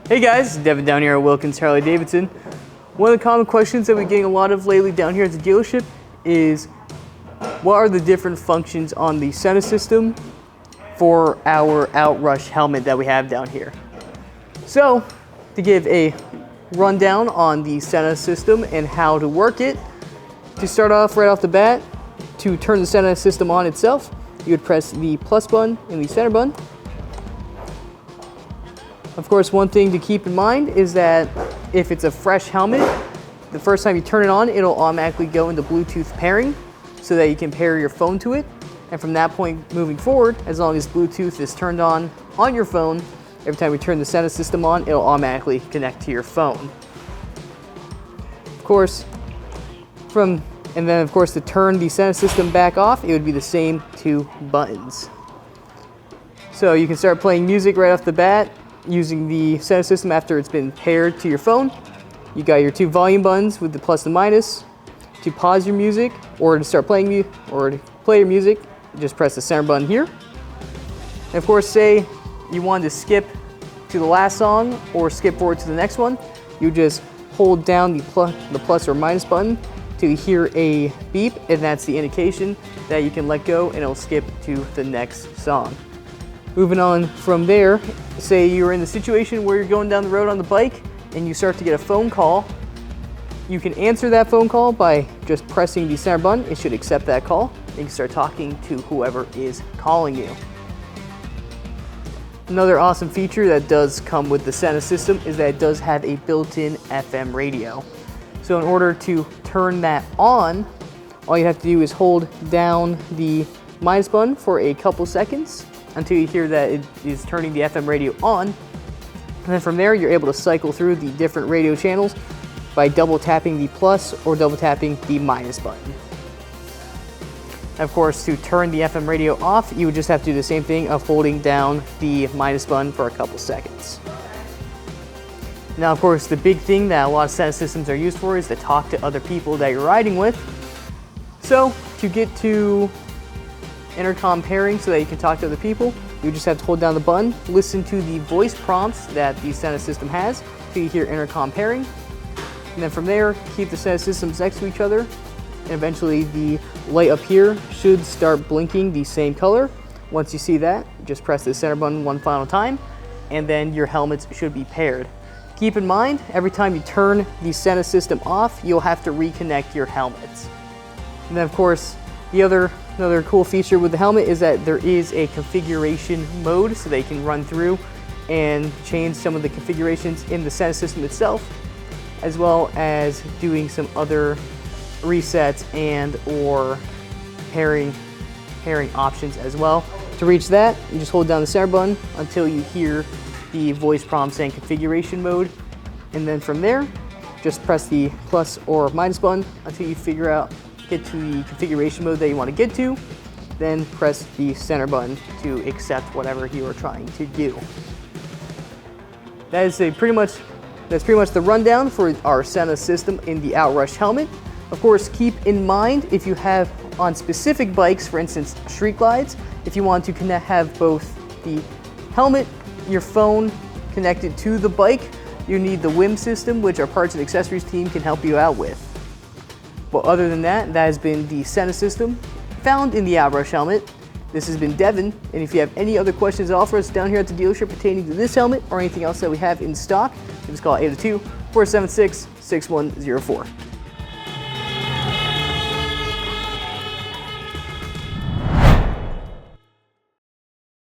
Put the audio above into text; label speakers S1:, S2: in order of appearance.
S1: Hey guys, Devin down here at Wilkins Harley-Davidson. One of the common questions that we're getting a lot of lately down here at the dealership is what are the different functions on the Senna system for our Outrush helmet that we have down here. So, to give a rundown on the Senna system and how to work it, to start off right off the bat, to turn the Senna system on itself, you would press the plus button and the center button. Of course, one thing to keep in mind is that if it's a fresh helmet, the first time you turn it on, it'll automatically go into Bluetooth pairing so that you can pair your phone to it. And from that point moving forward, as long as Bluetooth is turned on your phone, every time we turn the Senna system on, it'll automatically connect to your phone. Of course, to turn the Senna system back off, it would be the same two buttons. So you can start playing music right off the bat using the Senna system after it's been paired to your phone. You got your two volume buttons with the plus and minus. To pause your music or to start playing or to play your music, just press the center button here. And of course, say you wanted to skip to the last song or skip forward to the next one, you just hold down the plus or minus button till you hear a beep, and that's the indication that you can let go and it'll skip to the next song. Moving on from there, say you're in the situation where you're going down the road on the bike and you start to get a phone call. You can answer that phone call by just pressing the center button. It should accept that call. You can start talking to whoever is calling you. Another awesome feature that does come with the Senna system is that it does have a built-in FM radio. So in order to turn that on, all you have to do is hold down the minus button for a couple seconds until you hear that it is turning the FM radio on. And then from there, you're able to cycle through the different radio channels by double tapping the plus or double tapping the minus button. And of course, to turn the FM radio off, you would just have to do the same thing of holding down the minus button for a couple seconds. Now, of course, the big thing that a lot of Senna systems are used for is to talk to other people that you're riding with. So to get to intercom pairing so that you can talk to other people, you just have to hold down the button, listen to the voice prompts that the Senna system has till you hear intercom pairing. And then from there, keep the Senna systems next to each other, and eventually the light up here should start blinking the same color. Once you see that, just press the center button one final time, and then your helmets should be paired. Keep in mind, every time you turn the Senna system off, you'll have to reconnect your helmets. And then of course, another cool feature with the helmet is that there is a configuration mode so they can run through and change some of the configurations in the Senna system itself, as well as doing some other resets and or pairing options as well. To reach that, you just hold down the center button until you hear the voice prompt saying configuration mode, and then from there, just press the plus or minus button until you get to the configuration mode that you want to get to, then press the center button to accept whatever you are trying to do. That's pretty much the rundown for our Senna system in the Outrush helmet. Of course, keep in mind if you have on specific bikes, for instance street glides, if you want to have both the helmet, your phone connected to the bike, you need the WIM system, which our parts and accessories team can help you out with. But other than that, that has been the Senna system found in the Outrush helmet. This has been Devin, and if you have any other questions at all for us down here at the dealership pertaining to this helmet or anything else that we have in stock, just call 802-476-6104.